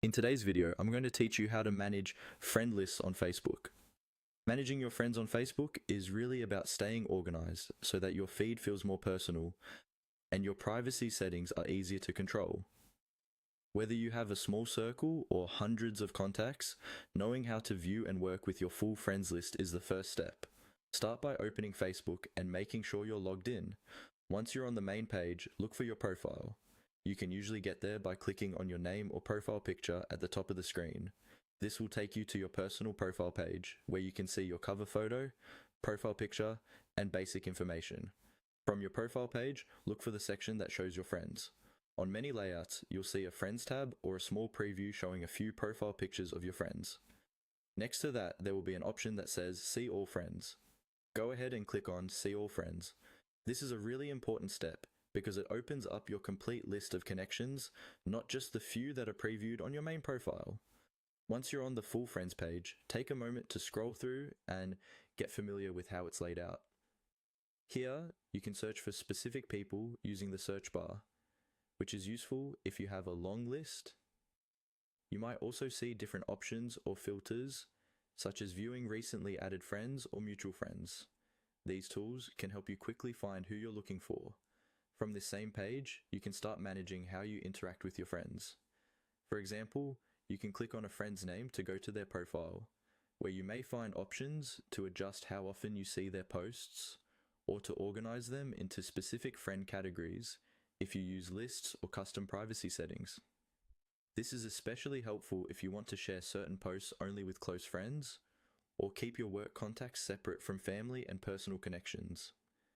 In today's video, I'm going to teach you how to manage friend lists on Facebook. Managing your friends on Facebook is really about staying organized so that your feed feels more personal and your privacy settings are easier to control. Whether you have a small circle or hundreds of contacts, knowing how to view and work with your full friends list is the first step. Start by opening Facebook and making sure you're logged in. Once you're on the main page, look for your profile. You can usually get there by clicking on your name or profile picture at the top of the screen. This will take you to your personal profile page, where you can see your cover photo, profile picture, and basic information. From your profile page, look for the section that shows your friends. On many layouts, you'll see a Friends tab or a small preview showing a few profile pictures of your friends. Next to that, there will be an option that says See All Friends. Go ahead and click on See All Friends. This is a really important step because it opens up your complete list of connections, not just the few that are previewed on your main profile. Once you're on the full friends page, take a moment to scroll through and get familiar with how it's laid out. Here, you can search for specific people using the search bar, which is useful if you have a long list. You might also see different options or filters, such as viewing recently added friends or mutual friends. These tools can help you quickly find who you're looking for. From this same page, you can start managing how you interact with your friends. For example, you can click on a friend's name to go to their profile, where you may find options to adjust how often you see their posts, or to organize them into specific friend categories if you use lists or custom privacy settings. This is especially helpful if you want to share certain posts only with close friends, or keep your work contacts separate from family and personal connections.